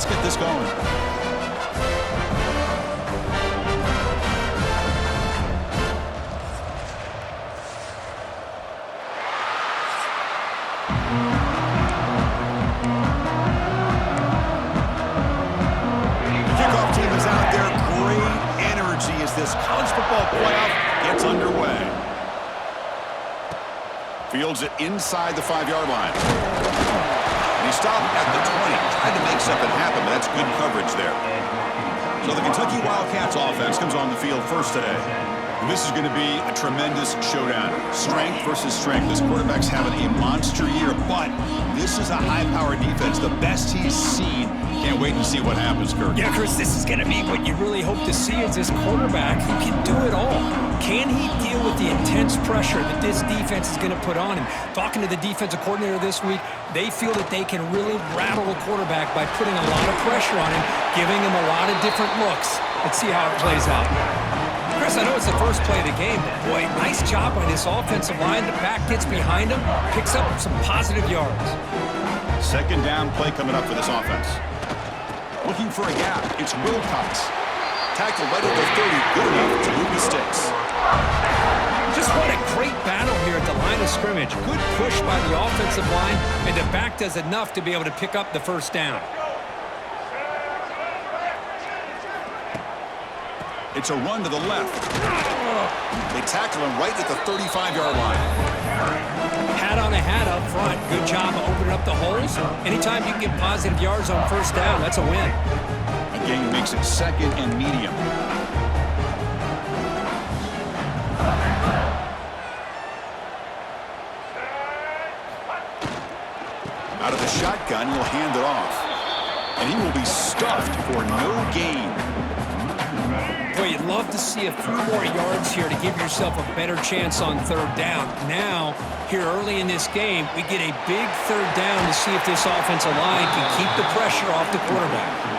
Let's get this going. Kickoff team is out there. Great energy as this college football playoff gets underway. Fields it inside the 5-yard line. And he stopped at the 20. Tried to make something happen, but that's good coverage there. So the Kentucky Wildcats offense comes on the field first today. This is going to be a tremendous showdown. Strength versus strength. This quarterback's having a monster year, but this is a high-powered defense. The best he's seen. Can't wait to see what happens, Kirk. Yeah, Chris, this is going to be what you really hope to see is this quarterback who can do it all. Can he deal with the intense pressure that this defense is going to put on him? Talking to the defensive coordinator this week, they feel that they can really rattle the quarterback by putting a lot of pressure on him, giving him a lot of different looks. Let's see how it plays out. Chris, I know it's the first play of the game, but boy, nice job by this offensive line. The back gets behind him, picks up some positive yards. Second down play coming up for this offense. Looking for a gap. It's Wilcox. Tackle right at the 30. Good enough to move the sticks. Just what a great battle here at the line of scrimmage. Good push by the offensive line, and the back does enough to be able to pick up the first down. It's a run to the left. They tackle him right at the 35-yard line. Hat on a hat up front. Good job of opening up the holes. Anytime you can get positive yards on first down, that's a win. Again, makes it second and medium. Out of the shotgun, he'll hand it off. And he will be stuffed for no gain. Boy, you'd love to see a few more yards here to give yourself a better chance on third down. Now, here early in this game, we get a big third down to see if this offensive line can keep the pressure off the quarterback.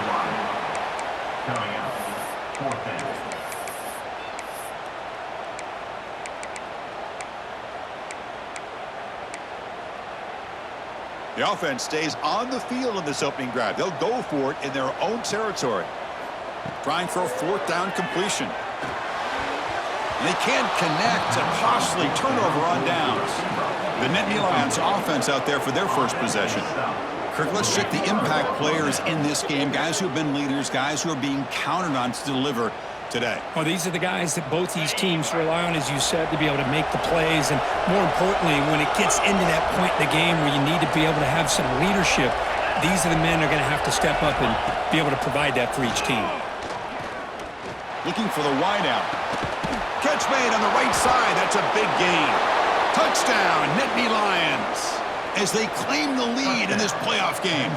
The offense stays on the field in this opening drive. They'll go for it in their own territory. Trying for a fourth down completion. And they can't connect. A costly turnover on downs. The Nittany Lions offense out there for their first possession. Kirk, let's check the impact players in this game. Guys who have been leaders, guys who are being counted on to deliver today. Well, these are the guys that both these teams rely on, as you said, to be able to make the plays. And more importantly, when it gets into that point in the game where you need to be able to have some leadership, these are the men that are going to have to step up and be able to provide that for each team. Looking for the wideout. Catch made on the right side. That's a big gain. Touchdown, Nittany Lions, as they claim the lead in this playoff game.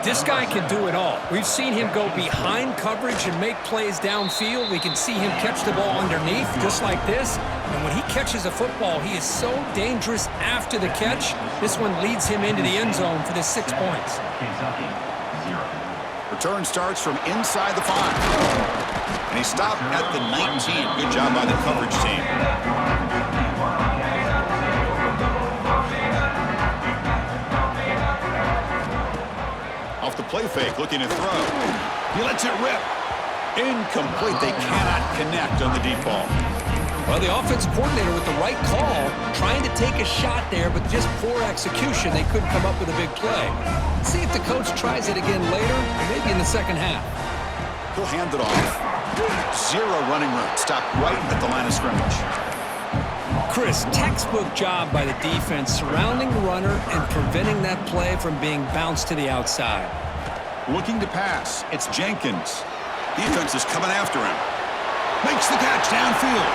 This guy can do it all. We've seen him go behind coverage and make plays downfield. We can see him catch the ball underneath, just like this. And when he catches a football, he is so dangerous after the catch. This one leads him into the end zone for the 6 points. Return starts from inside the 5. And he stopped at the 19. Good job by the coverage team. Off the play fake, looking to throw. He lets it rip. Incomplete. They cannot connect on the deep ball. Well, the offensive coordinator with the right call, trying to take a shot there, but just poor execution. They couldn't come up with a big play. Let's see if the coach tries it again later, or maybe in the second half. He'll hand it off. Zero running room. Stopped right at the line of scrimmage. Chris, textbook job by the defense surrounding the runner and preventing that play from being bounced to the outside. Looking to pass. It's Jenkins. Defense is coming after him. Makes the catch downfield.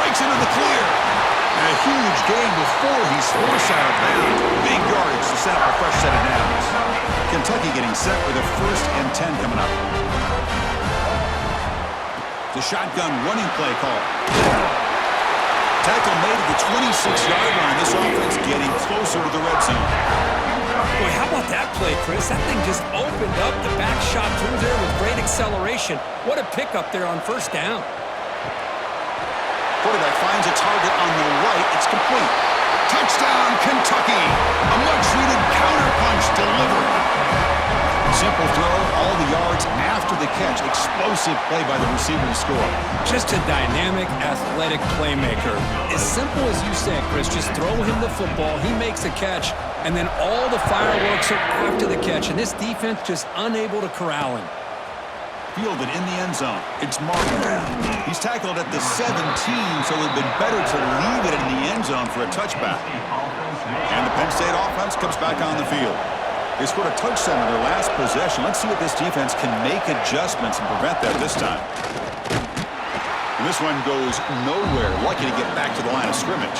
Breaks into the clear. And a huge gain before he's forced out of bounds. Big yardage to set up a fresh set of downs. Kentucky getting set with a 1st and 10 coming up. The shotgun running play call. Tackle made at the 26-yard line. This offense getting closer to the red zone. Boy, how about that play, Chris? That thing just opened up. The back shot through there with great acceleration. What a pickup there on first down. Quarterback finds a target on the right. It's complete. Touchdown, Kentucky. A much-needed counterpunch delivered. Simple explosive play by the receiver to score. Just a dynamic, athletic playmaker. As simple as you said, Chris, just throw him the football, he makes a catch, and then all the fireworks are after the catch, and this defense just unable to corral him. Fielded in the end zone. It's Martin. He's tackled at the 17, so it would have been better to leave it in the end zone for a touchback. And the Penn State offense comes back on the field. They scored a touchdown on their last possession. Let's see if this defense can make adjustments and prevent that this time. And this one goes nowhere. Lucky to get back to the line of scrimmage.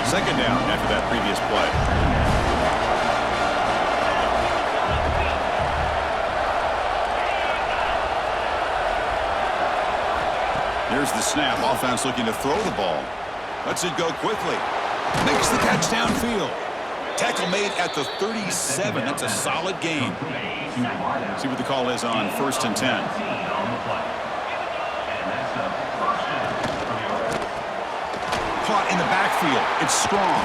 Second down after that previous play. Here's the snap. Offense looking to throw the ball. Lets it go quickly. Makes the catch downfield. Tackle made at the 37. That's a solid gain. See what the call is on 1st and 10. Caught in the backfield. It's strong.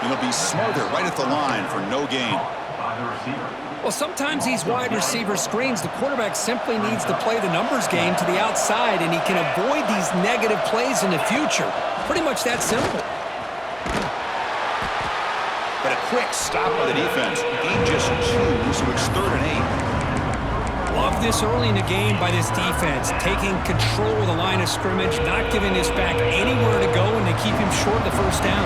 And he'll be smothered right at the line for no gain. Well, sometimes these wide receiver screens, the quarterback simply needs to play the numbers game to the outside, and he can avoid these negative plays in the future. Pretty much that simple. But a quick stop by the defense. Gain just 2, so it's 3rd and 8. Love this early in the game by this defense, taking control of the line of scrimmage, not giving this back anywhere to go, and they keep him short of the first down.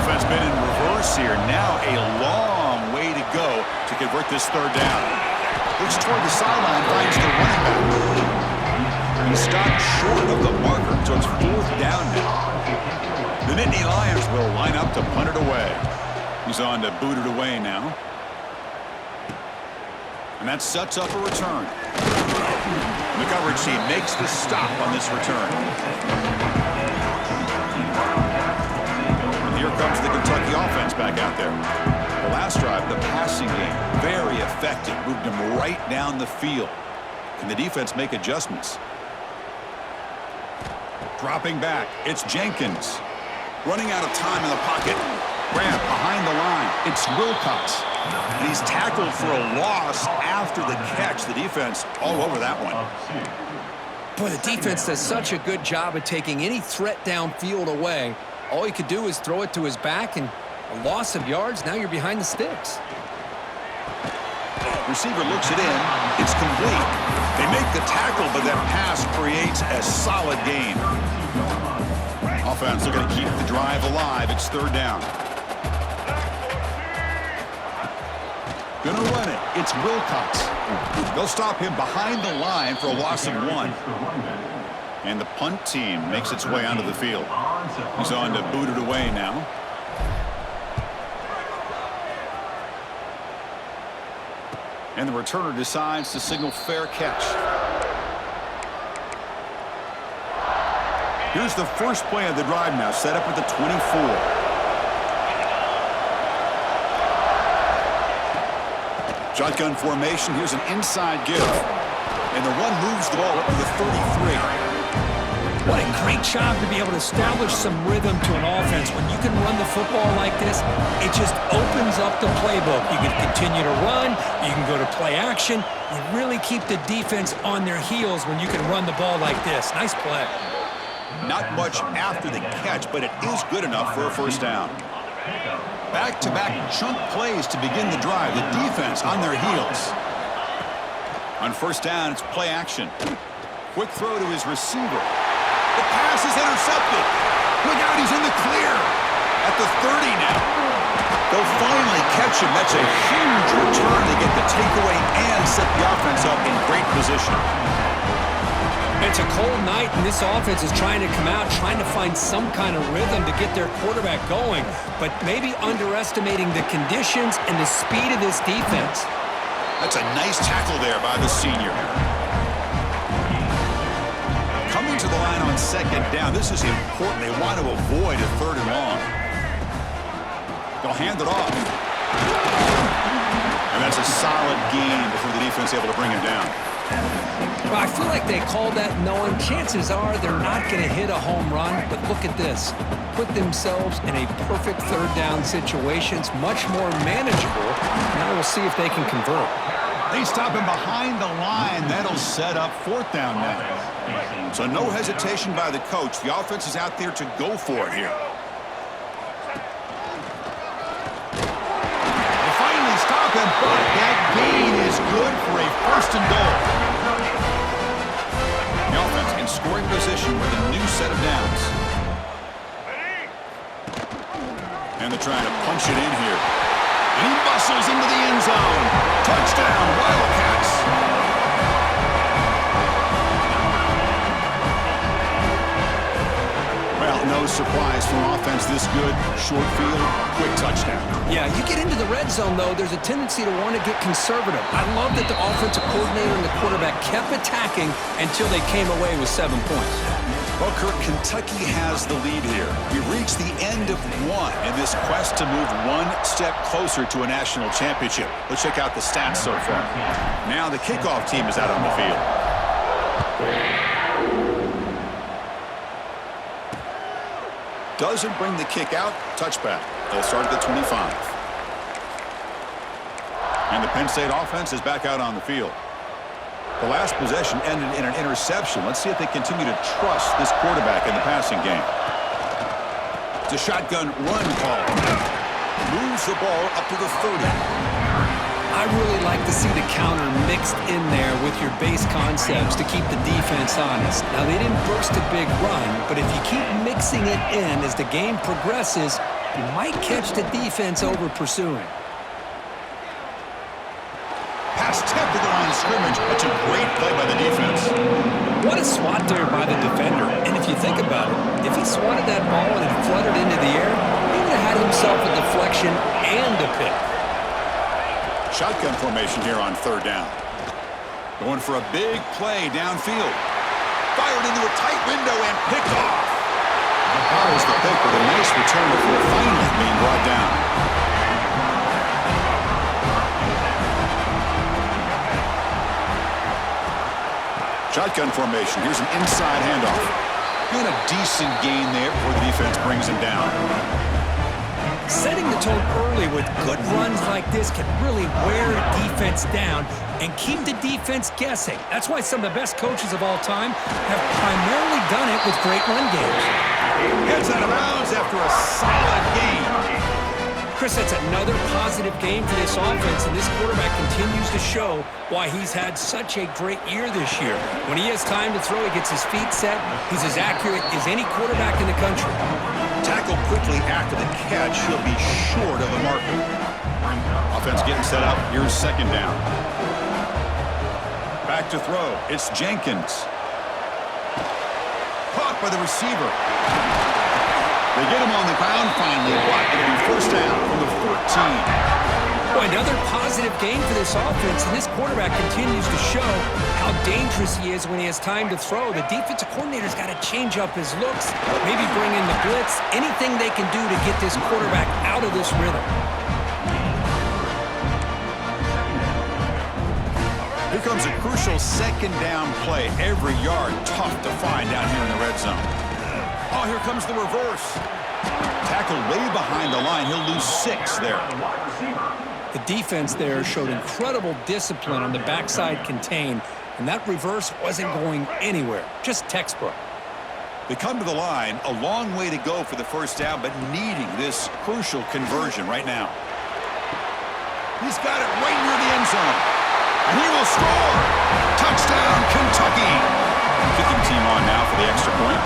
Offense been in reverse here. Now a long way to go to convert this 3rd down. Looks toward the sideline, finds the running back. He stopped short of the marker, so it's 4th down now. The Nittany Lions will line up to punt it away. He's on to boot it away now. And that sets up a return. The coverage team makes the stop on this return. And here comes the Kentucky offense back out there. The last drive, the passing game, very effective. Moved them right down the field. Can the defense make adjustments? Dropping back, it's Jenkins. Running out of time in the pocket. Grab behind the line. It's Wilcox. And he's tackled for a loss after the catch. The defense all over that one. Boy, the defense does such a good job of taking any threat downfield away. All he could do is throw it to his back, and a loss of yards, now you're behind the sticks. Receiver looks it in. It's complete. They make the tackle, but that pass creates a solid gain. Offense looking to keep the drive alive. It's 3rd down. Gonna run it. It's Wilcox. They'll stop him behind the line for a loss of 1. And the punt team makes its way onto the field. He's on to boot it away now. And the returner decides to signal fair catch. Here's the first play of the drive now, set up at the 24. Shotgun formation. Here's an inside give. And the run moves the ball up to the 33. What a great job to be able to establish some rhythm to an offense. When you can run the football like this, it just opens up the playbook. You can continue to run. You can go to play action. You really keep the defense on their heels when you can run the ball like this. Nice play. Not much after the catch, but it is good enough for a 1st down. Back-to-back chunk plays to begin the drive. The defense on their heels. On 1st down, it's play action. Quick throw to his receiver. The pass is intercepted. Look out, he's in the clear. At the 30 now. They'll finally catch him. That's a huge return to get the takeaway and set the offense up in great position. It's a cold night, and this offense is trying to come out, trying to find some kind of rhythm to get their quarterback going, but maybe underestimating the conditions and the speed of this defense. That's a nice tackle there by the senior. Coming to the line on 2nd down. This is important. They want to avoid a 3rd and long. They'll hand it off. And that's a solid gain before the defense is able to bring him down. Well, I feel like they called that knowing chances are they're not going to hit a home run, but look at this. Put themselves in a perfect 3rd down situation. It's much more manageable. Now we'll see if they can convert. They stop him behind the line. That'll set up fourth down now. So no hesitation by the coach. The offense is out there to go for it here. They finally stop him, but that gain is good for a first and goal. The offense in scoring position with a new set of downs. And they're trying to punch it in here. And he muscles into the end zone. Touchdown, Wildcats. Well, no surprise from offense this good. Short field, quick touchdown. Yeah, you get into the red zone, though, there's a tendency to want to get conservative. I love that the offensive coordinator and the quarterback kept attacking until they came away with 7 points. Well, Kirk, Kentucky has the lead here. We've reached the end of one in this quest to move one step closer to a national championship. Let's check out the stats so far. Now the kickoff team is out on the field. Doesn't bring the kick out. Touchback. They'll start at the 25. And the Penn State offense is back out on the field. The last possession ended in an interception. Let's see if they continue to trust this quarterback in the passing game. It's a shotgun run call. Moves the ball up to the 30. I really like to see the counter mixed in there with your base concepts to keep the defense honest. Now, they didn't burst a big run, but if you keep mixing it in as the game progresses, you might catch the defense over pursuing. Pass tipped to the line of scrimmage. That's a great play by the defense. What a swat there by the defender. And if you think about it, if he swatted that ball and it fluttered into the air, he would have had himself a deflection and a pick. Shotgun formation here on third down. Going for a big play downfield. Fired into a tight window and picked off. Follows the pick with a nice return before finally being brought down. Shotgun formation. Here's an inside handoff. Doing a decent gain there before the defense brings him down. Setting the tone early with good runs like this can really wear a defense down and keep the defense guessing. That's why some of the best coaches of all time have primarily done it with great run games. Gets out of bounds after a solid game. Chris, that's another positive game for this offense, and this quarterback continues to show why he's had such a great year this year. When he has time to throw, he gets his feet set. He's as accurate as any quarterback in the country. Tackled quickly after the catch. He'll be short of the marker. Offense getting set up. Here's second down. Back to throw. It's Jenkins. Caught by the receiver. They get him on the ground finally. What? It'll be first down from the 14. Boy, another positive game for this offense, and this quarterback continues to show how dangerous he is when he has time to throw. The defensive coordinator's got to change up his looks, maybe bring in the blitz, anything they can do to get this quarterback out of this rhythm. Here comes a crucial second down play. Every yard tough to find down here in the red zone. Oh, here comes the reverse. Tackle way behind the line. He'll lose 6 there. The defense there showed incredible discipline on the backside contain, and that reverse wasn't going anywhere. Just textbook. They come to the line, a long way to go for the first down, but needing this crucial conversion right now. He's got it right near the end zone. And he will score. Touchdown, Kentucky. Kicking team on now for the extra point.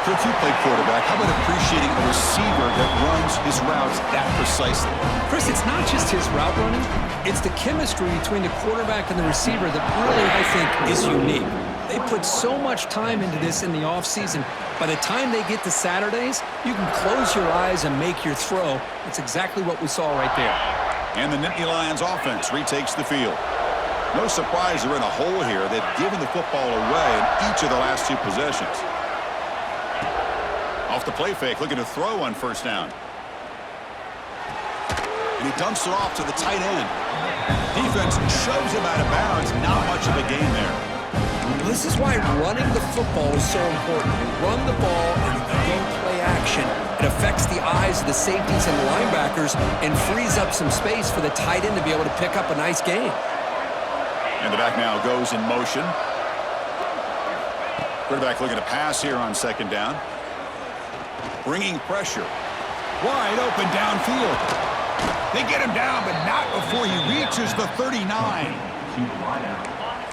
Kirk, you played quarterback. How about appreciating a receiver that runs his routes that precisely? Chris, it's not just his route running. It's the chemistry between the quarterback and the receiver that really, I think, is unique. They put so much time into this in the offseason. By the time they get to Saturdays, you can close your eyes and make your throw. That's exactly what we saw right there. And the Nittany Lions offense retakes the field. No surprise they're in a hole here. They've given the football away in each of the last 2 possessions. Off the play fake, looking to throw on first down. And he dumps it off to the tight end. Defense shoves him out of bounds. Not much of a gain there. This is why running the football is so important. You run the ball and you go play action. It affects the eyes of the safeties and the linebackers and frees up some space for the tight end to be able to pick up a nice gain. And the back now goes in motion. Quarterback looking to pass here on second down. Bringing pressure. Wide open downfield. They get him down, but not before he reaches the 39.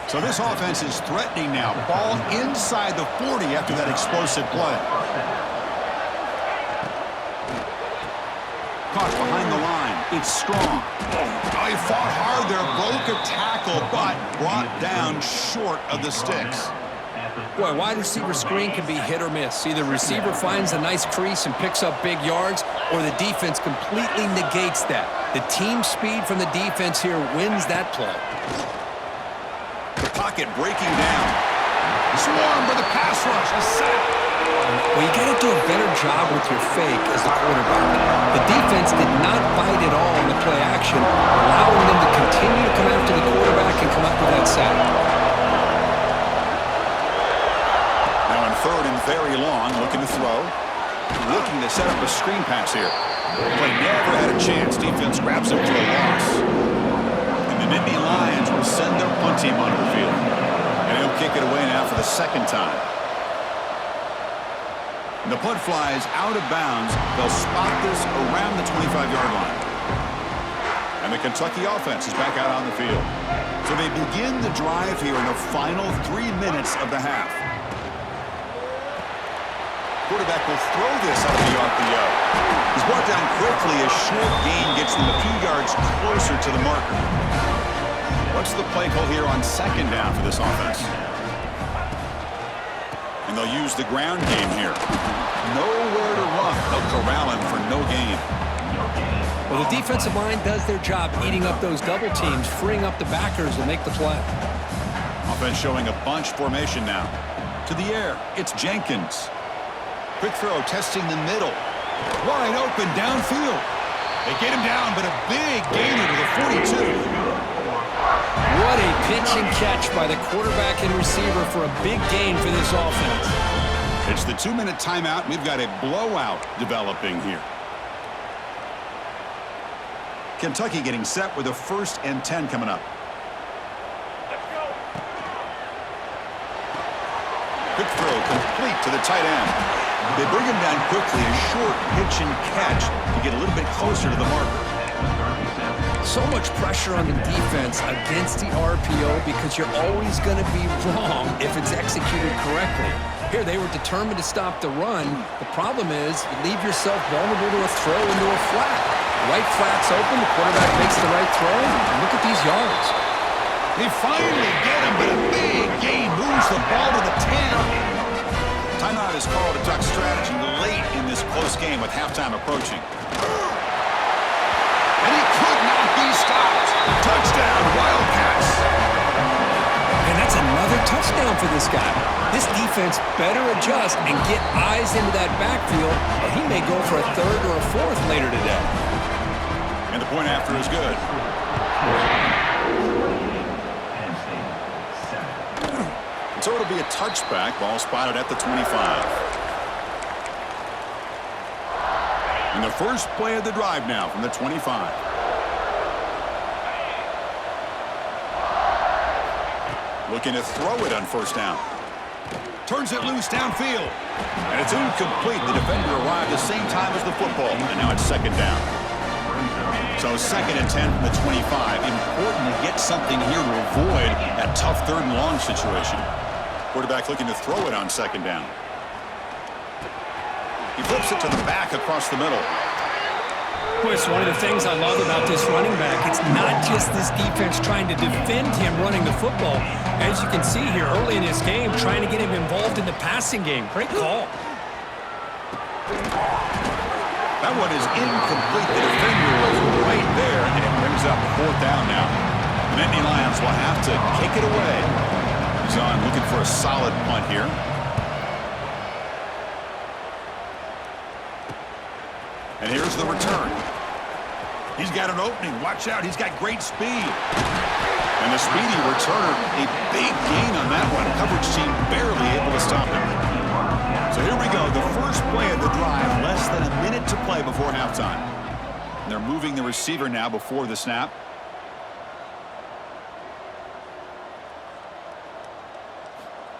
So this offense is threatening now. Ball inside the 40 after that explosive play. Caught behind the line. It's strong. Oh, he fought hard there. Broke a tackle, but brought down short of the sticks. Boy, wide receiver screen can be hit or miss. Either receiver finds a nice crease and picks up big yards, or the defense completely negates that. The team speed from the defense here wins that play. The pocket breaking down. Swarmed by the pass rush. A sack. Well, you got to do a better job with your fake as the quarterback. The defense did not bite at all in the play action, allowing them to continue to come after the quarterback and come up with that sack. Now on third and very long, looking to throw. Looking to set up a screen pass here. But never had a chance. Defense grabs him for a loss. And the Nittany Lions will send their punt team onto the field. And he'll kick it away now for the second time. And the punt flies out of bounds. They'll spot this around the 25-yard line. And the Kentucky offense is back out on the field. So they begin the drive here in the final 3 minutes of the half. Quarterback will throw this out of the RPO. He's brought down quickly. A short gain gets them a few yards closer to the marker. What's the play call here on second down for this offense? And they'll use the ground game here. Nowhere to run. They'll corral him for no gain. Well, the defensive line does their job eating up those double teams, freeing up the backers to make the play. Offense showing a bunch formation now. To the air, it's Jenkins. Quick throw, testing the middle. Wide open downfield. They get him down, but a big gainer to the 42. What a pitch and catch by the quarterback and receiver for a big gain for this offense. It's the 2-minute timeout. We've got a blowout developing here. Kentucky getting set with a 1st and 10 coming up. Quick throw complete to the tight end. They bring him down quickly, a short pitch and catch to get a little bit closer to the marker. So much pressure on the defense against the RPO because you're always going to be wrong if it's executed correctly. Here, they were determined to stop the run. The problem is you leave yourself vulnerable to a throw into a flat. Right flat's open, the quarterback makes the right throw, and look at these yards. They finally get him, but a big gain moves the ball to the 10. Timeout is called a duck strategy late in this close game with halftime approaching. And he could not be stopped. Touchdown, Wildcats. And that's another touchdown for this guy. This defense better adjust and get eyes into that backfield, or he may go for a 3rd or a 4th later today. And the point after is good. So it'll be a touchback. Ball spotted at the 25. And the first play of the drive now from the 25. Looking to throw it on 1st down. Turns it loose downfield. And it's incomplete. The defender arrived the same time as the football. And now it's 2nd down. So 2nd and 10 from the 25. Important to get something here to avoid that tough 3rd and long situation. Quarterback looking to throw it on 2nd down. He flips it to the back across the middle. Boy, it's one of the things I love about this running back. It's not just this defense trying to defend him running the football. As you can see here early in this game, trying to get him involved in the passing game. Great call. That one is incomplete. The defender was right there, and it brings up 4th down now. The Nittany Lions will have to kick it away. He's on looking for a solid punt here. And here's the return. He's got an opening. Watch out. He's got great speed. And the speedy returner, a big gain on that one. Coverage team barely able to stop him. So here we go. The first play of the drive. Less than a minute to play before halftime. And they're moving the receiver now before the snap.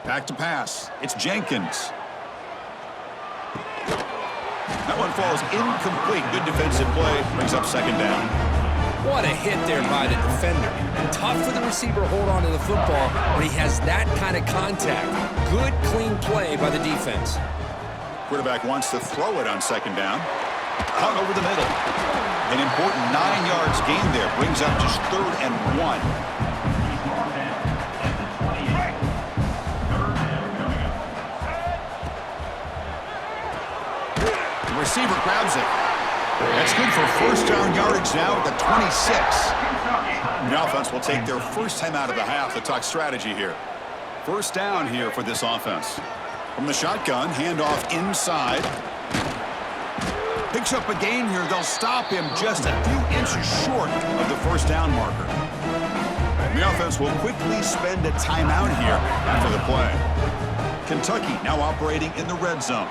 Back to pass. It's Jenkins. That one falls incomplete. Good defensive play. Brings up second down. What a hit there by the defender. Tough for the receiver to hold on to the football when he has that kind of contact. Good, clean play by the defense. Quarterback wants to throw it on second down. Hung over the middle. An important 9 yards gain there. Brings up just 3rd and 1. The receiver grabs it. That's good for first down yardage now at the 26. The offense will take their first time out of the half to talk strategy here. First down here for this offense. From the shotgun, handoff inside. Picks up a gain here. They'll stop him just a few inches short of the first down marker. The offense will quickly spend a timeout here after the play. Kentucky now operating in the red zone.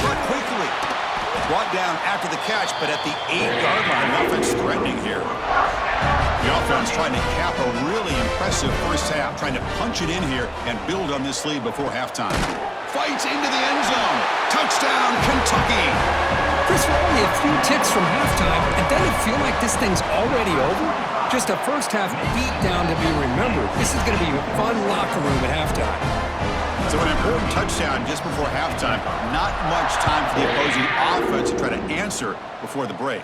But quickly brought down after the catch, but at the 8-yard line, the offense threatening here. The offense trying to cap a really impressive first half, trying to punch it in here and build on this lead before halftime. Fights into the end zone. Touchdown, Kentucky. Chris, we're only a few ticks from halftime, and doesn't it feel like this thing's already over? Just a first half beat down to be remembered. This is going to be a fun locker room at halftime. So an important touchdown just before halftime. Not much time for the opposing offense to try to answer before the break.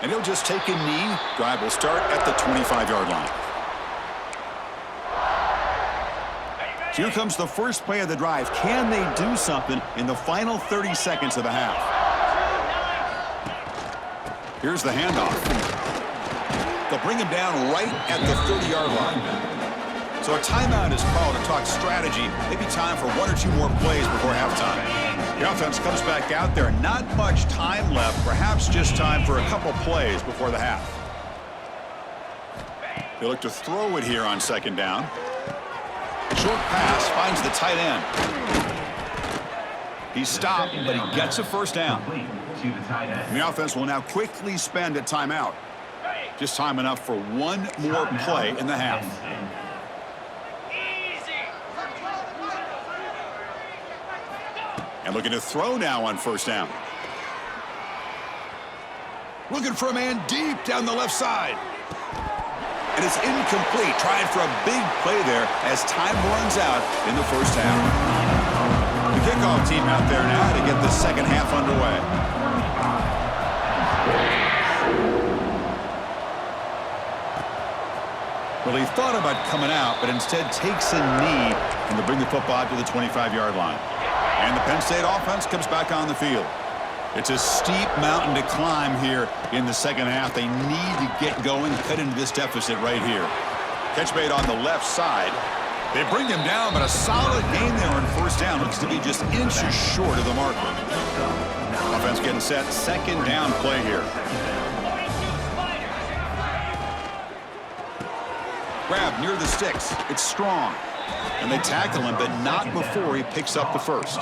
And he'll just take a knee. Drive will start at the 25-yard line. Here comes the first play of the drive. Can they do something in the final 30 seconds of the half? Here's the handoff. They'll bring him down right at the 30-yard line. So a timeout is called to talk strategy. Maybe time for 1 or 2 more plays before halftime. The offense comes back out there. Not much time left. Perhaps just time for a couple plays before the half. They look to throw it here on second down. Short pass finds the tight end. He's stopped, but he gets a first down. And the offense will now quickly spend a timeout. Just time enough for 1 more play in the half. And looking to throw now on first down. Looking for a man deep down the left side. And it's incomplete. Trying for a big play there as time runs out in the first half. The kickoff team out there now to get the second half underway. Well, he thought about coming out, but instead takes a knee and to bring the football out to the 25-yard line. And the Penn State offense comes back on the field. It's a steep mountain to climb here in the second half. They need to get going, cut into this deficit right here. Catch made on the left side. They bring him down, but a solid gain there on first down. Looks to be just inches short of the marker. Offense getting set. Second down play here. Grab near the sticks. It's Strong. And they tackle him, but not before he picks up the first.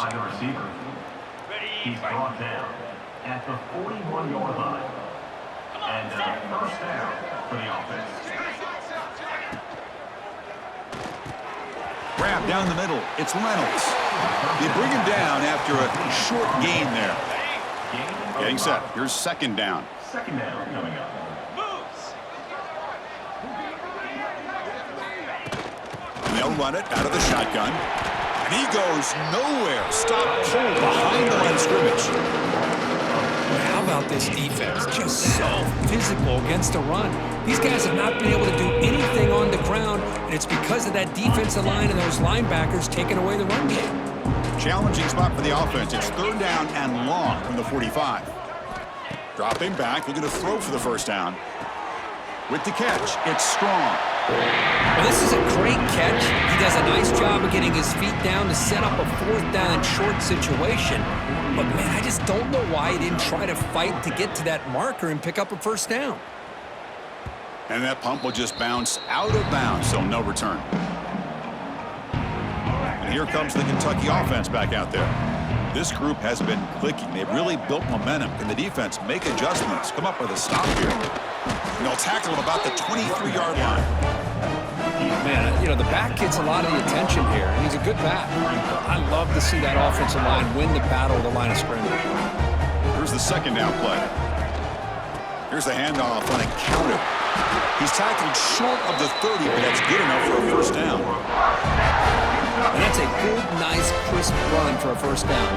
He's brought down at the 41-yard line. And first down for the offense. Grab down the middle. It's Reynolds. They bring him down after a short gain there. Getting set. Here's second down. Second down coming up. And they'll run it out of the shotgun. And he goes nowhere. Stop cold behind the line of scrimmage. How about this defense? Just so physical against the run. These guys have not been able to do anything on the ground, and it's because of that defensive line and those linebackers taking away the run game. Challenging spot for the offense. It's third down and long from the 45. Dropping back, looking to throw for the first down. With the catch, it's Strong. Well, this is a great catch. He does a nice job of getting his feet down to set up a fourth down and short situation. But, man, I just don't know why he didn't try to fight to get to that marker and pick up a first down. And that pump will just bounce out of bounds, so no return. And here comes the Kentucky offense back out there. This group has been clicking. They've really built momentum. Can the defense make adjustments? Come up with a stop here. And they'll tackle him about the 23-yard line. Man, you know, the back gets a lot of the attention here, and he's a good back. I love to see that offensive line win the battle of the line of scrimmage. Here's the second down play. Here's the handoff on a counter. He's tackled short of the 30, but that's good enough for a first down. And that's a good, nice, crisp run for a first down.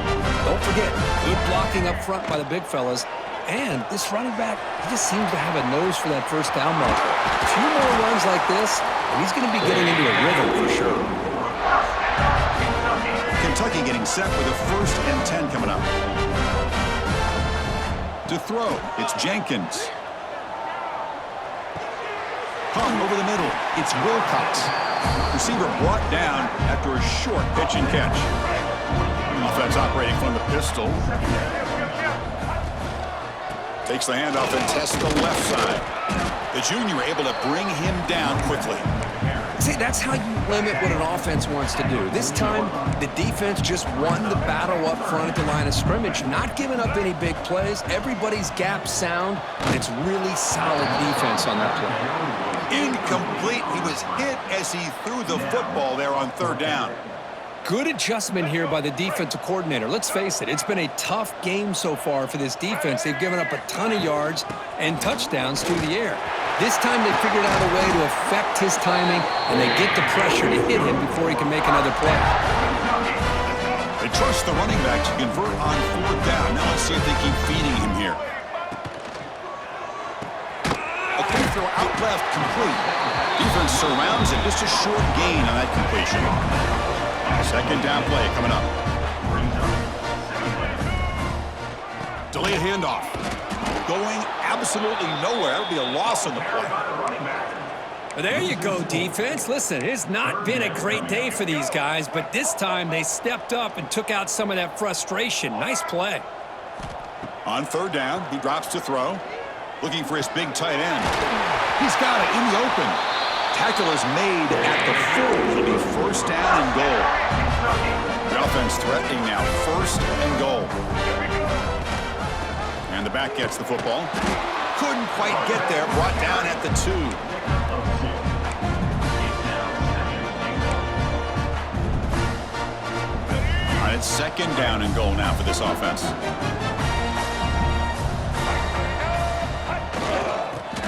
Don't forget, good blocking up front by the big fellas. And this running back, he just seems to have a nose for that first down marker. A few more runs like this, and he's going to be getting into a rhythm for sure. Kentucky getting set with a 1st and 10 coming up. To throw, it's Jenkins. Hung over the middle, it's Wilcox. Receiver brought down after a short pitch and catch. Offense operating from the pistol. Takes the handoff and tests the left side. The junior able to bring him down quickly. See, that's how you limit what an offense wants to do. This time, the defense just won the battle up front at the line of scrimmage, not giving up any big plays. Everybody's gap sound, and it's really solid defense on that play. Incomplete. He was hit as he threw the football there on 3rd down. Good adjustment here by the defensive coordinator. Let's face it, it's been a tough game so far for this defense. They've given up a ton of yards and touchdowns through the air. This time they figured out a way to affect his timing, and they get the pressure to hit him before he can make another play. They trust the running back to convert on 4th down. Now let's see if they keep feeding him here. A quick throw out left, complete. Defense surrounds it, just a short gain on that completion. 2nd down play coming up. Delay handoff. Going absolutely nowhere. It'll be a loss on the play. There you go, defense. Listen, it's not been a great day for these guys, but this time they stepped up and took out some of that frustration. Nice play. On 3rd down, he drops to throw. Looking for his big tight end. He's got it in the open. Tackle is made at the 4. It'll be 1st down and goal. The offense threatening now, 1st and goal. And the back gets the football. Couldn't quite get there. Brought down at the 2. All right, it's 2nd down and goal now for this offense.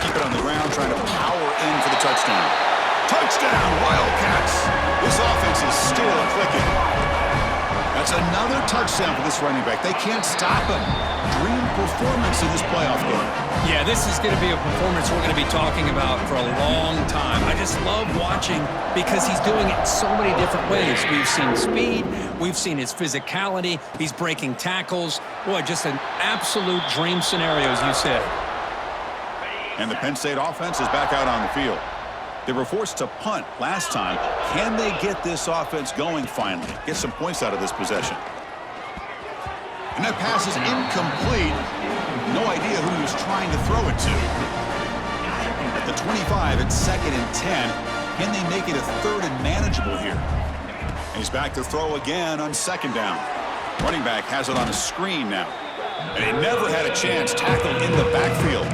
Keep it on the ground, trying to power in for the touchdown. Touchdown, Wildcats! This offense is still clicking. That's another touchdown for this running back. They can't stop him. Dream performance in this playoff game. Yeah, this is going to be a performance we're going to be talking about for a long time. I just love watching because he's doing it in so many different ways. We've seen speed. We've seen his physicality. He's breaking tackles. Boy, just an absolute dream scenario, as you said. And the Penn State offense is back out on the field. They were forced to punt last time. Can they get this offense going finally? Get some points out of this possession. And that pass is incomplete. No idea who he was trying to throw it to. At the 25, it's 2nd and 10. Can they make it a 3rd and manageable here? And he's back to throw again on 2nd down. Running back has it on a screen now. And he never had a chance tackled in the backfield.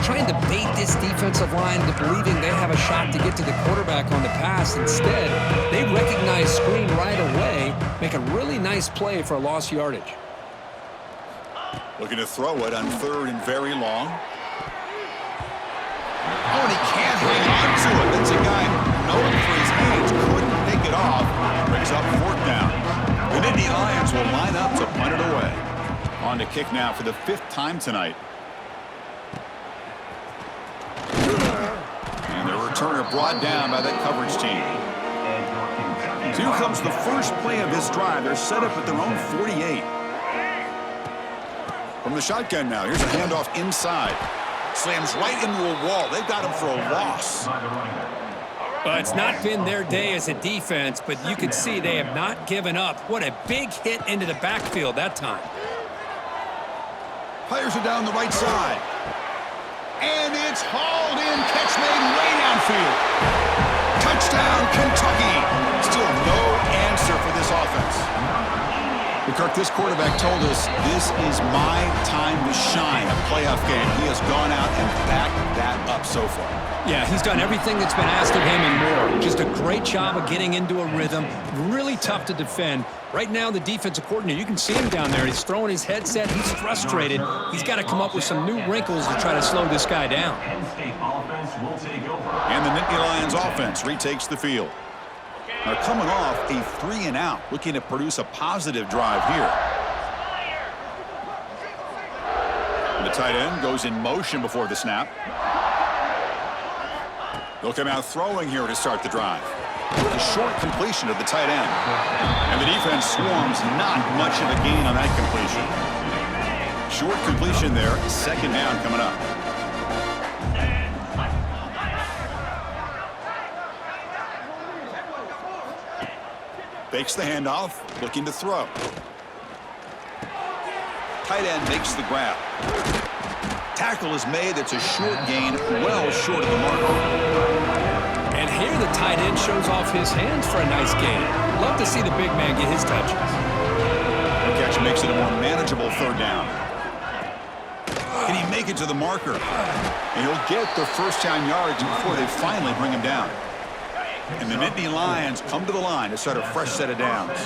Trying to bait this defensive line into believing they have a shot to get to the quarterback on the pass. Instead, they recognize screen right away, make a really nice play for a lost yardage. Looking to throw it on 3rd and very long. Oh, and he can't hang on to it. That's a guy known for his age. Couldn't pick it off. Brings up 4th down. The Nittany Lions will line up to punt it away. On to kick now for the 5th time tonight. And the returner brought down by that coverage team. So here comes the first play of this drive. They're set up at their own 48. From the shotgun now, here's a handoff inside. Slams right into a wall. They've got him for a loss. Well, it's not been their day as a defense, but you can see they have not given up. What a big hit into the backfield that time. Players are down the right side. And it's hauled in. Catch made way downfield. Touchdown, Kentucky. Still no answer for this offense. Kirk, this quarterback told us this is my time to shine, a playoff game. He has gone out and backed that up so far. Yeah, he's done everything that's been asked of him and more. Just a great job of getting into a rhythm. Really tough to defend. Right now, the defensive coordinator, you can see him down there. He's throwing his headset. He's frustrated. He's got to come up with some new wrinkles to try to slow this guy down. And the Nittany Lions offense retakes the field. They're coming off a 3-and-out, looking to produce a positive drive here. And the tight end goes in motion before the snap. They'll come out throwing here to start the drive. A short completion of the tight end. And the defense swarms, not much of a gain on that completion. Short completion there, second down coming up. Fakes the handoff, looking to throw. Tight end makes the grab. Tackle is made. It's a short gain, well short of the mark. And here the tight end shows off his hands for a nice gain. Love to see the big man get his touches. The catch makes it a more manageable third down. Can he make it to the marker? And he'll get the first down yards before they finally bring him down. And the Nittany Lions come to the line to start a fresh set of downs.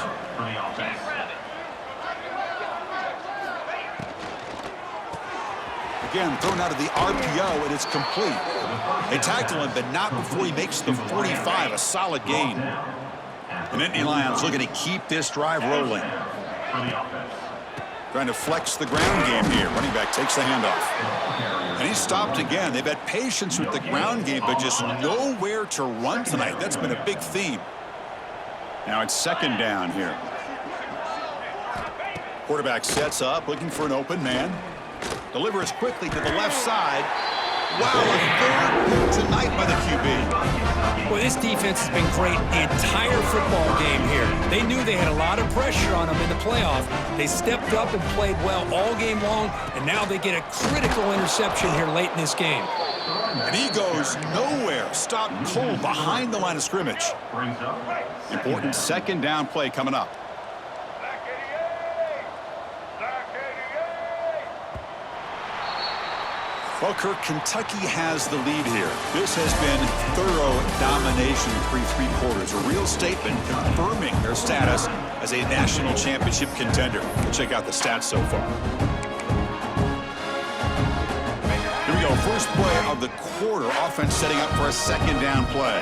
Again, thrown out of the RPO, and it's complete. They tackle him, but not before he makes the 45, a solid gain. The Nittany Lions looking to keep this drive rolling. Trying to flex the ground game here. Running back takes the handoff. And he's stopped again. They've had patience with the ground game, but just nowhere to run tonight. That's been a big theme. Now it's second down here. Quarterback sets up, looking for an open man. Delivers quickly to the left side. Wow, a third tonight by the QB. Well, this defense has been great the entire football game here. They knew they had a lot of pressure on them in the playoff. They stepped up and played well all game long, and now they get a critical interception here late in this game. And he goes nowhere. Stopped cold behind the line of scrimmage. Important second down play coming up. Well, Kirk, Kentucky has the lead here. This has been thorough domination through three quarters. A real statement confirming their status as a national championship contender. We'll check out the stats so far. Here we go. First play of the quarter. Offense setting up for a second down play.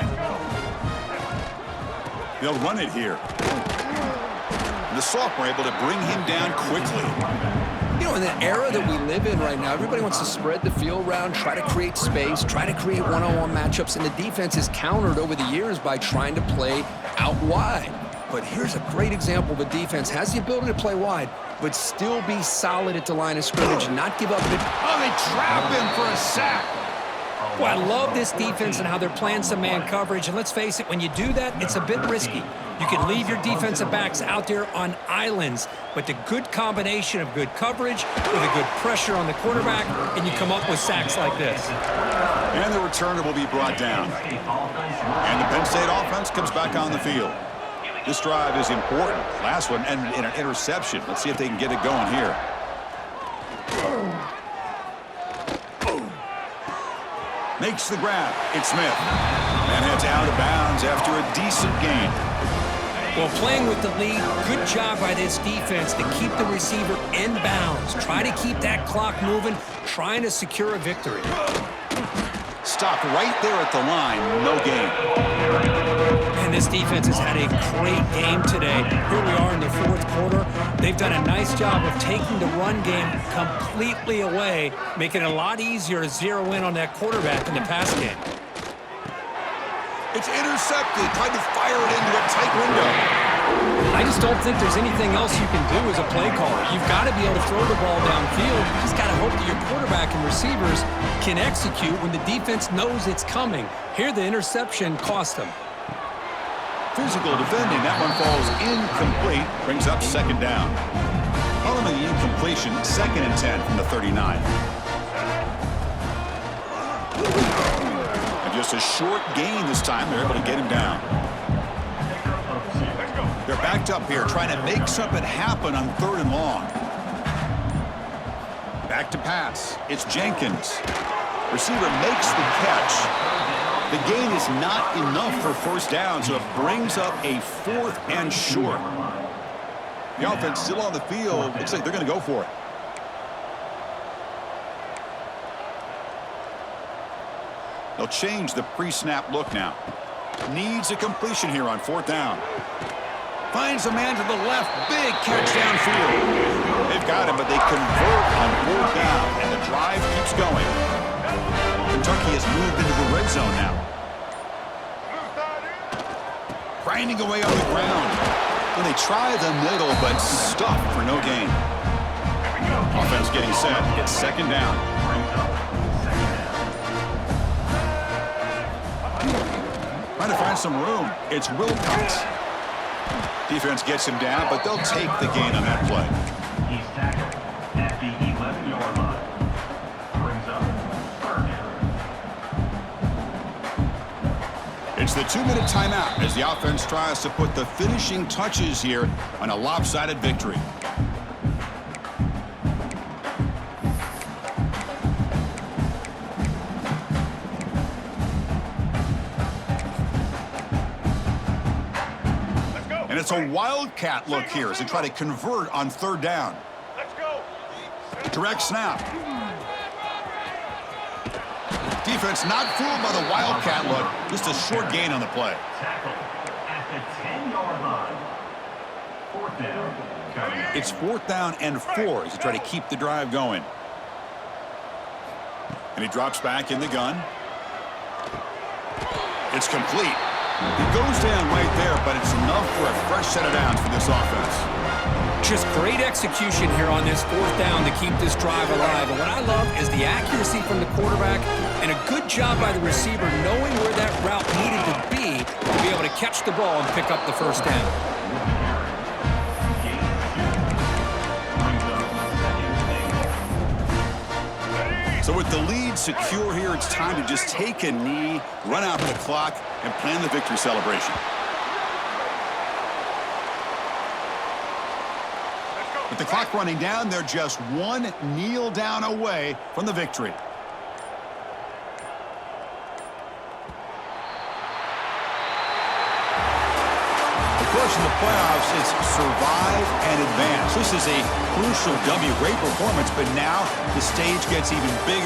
They'll run it here. And the sophomore able to bring him down quickly. You know, in the era that we live in right now, everybody wants to spread the field around, try to create space, try to create one-on-one matchups, and the defense is countered over the years by trying to play out wide. But here's a great example of a defense has the ability to play wide, but still be solid at the line of scrimmage and not give up. Oh, they trap him for a sack. Well, I love this defense and how they're playing some man coverage. And let's face it, when you do that, it's a bit risky. You can leave your defensive backs out there on islands, but the good combination of good coverage with a good pressure on the quarterback, and you come up with sacks like this. And the returner will be brought down. And the Penn State offense comes back on the field. This drive is important. Last one ended in an interception. Let's see if they can get it going here. Makes the grab. It's Smith. And heads out of bounds after a decent gain. Well, playing with the lead, good job by this defense to keep the receiver in bounds. Try to keep that clock moving, trying to secure a victory. Stopped right there at the line, no gain. And this defense has had a great game today. Here we are in the fourth quarter. They've done a nice job of taking the run game completely away, making it a lot easier to zero in on that quarterback in the pass game. It's intercepted, tried to fire it into a tight window. I just don't think there's anything else you can do as a play caller. You've got to be able to throw the ball downfield. You just got to hope that your quarterback and receivers can execute when the defense knows it's coming. Here, the interception cost them. Physical defending, that one falls incomplete, brings up second down. Following the incompletion, 2nd and 10 from the 39. And just a short gain this time, they're able to get him down. They're Backed up here, trying to make something happen on 3rd and long. Back to pass. It's Jenkins. Receiver makes the catch. The gain is not enough for 1st down, so it brings up a 4th and short. The offense still on the field. Looks like they're going to go for it. They'll change the pre-snap look now. Needs a completion here on 4th down. Finds a man to the left. Big catch downfield. They've got him, but they convert on 4th down, and the drive keeps going. Kentucky has moved into the red zone now. Grinding away on the ground. And they try the middle, but stuffed for no gain. Offense getting set. It's 2nd down. Trying to find some room. It's Wilcox. Defense gets him down, but they'll take the gain on that play. He's tackled at the 11-yard line. Brings up 3rd down. It's the 2-minute timeout as the offense tries to put the finishing touches here on a lopsided victory. And it's a wildcat look here as they try to convert on 3rd down. Let's go. Direct snap. Defense not fooled by the wildcat look. Just a short gain on the play. Tackled at the 10-yard line. 4th down. Coming up. It's 4th down and 4 as they try to keep the drive going. And he drops back in the gun. It's complete. He goes down right there, but it's enough for a fresh set of downs for this offense. Just great execution here on this 4th down to keep this drive alive. And what I love is the accuracy from the quarterback and a good job by the receiver knowing where that route needed to be able to catch the ball and pick up the 1st down. So with the lead secure here, it's time to just take a knee, run out the clock, and plan the victory celebration. With the clock running down, they're just one kneel down away from the victory. Of course, in the playoffs, it's survive and advance. This is a crucial W. Great performance, but now the stage gets even bigger.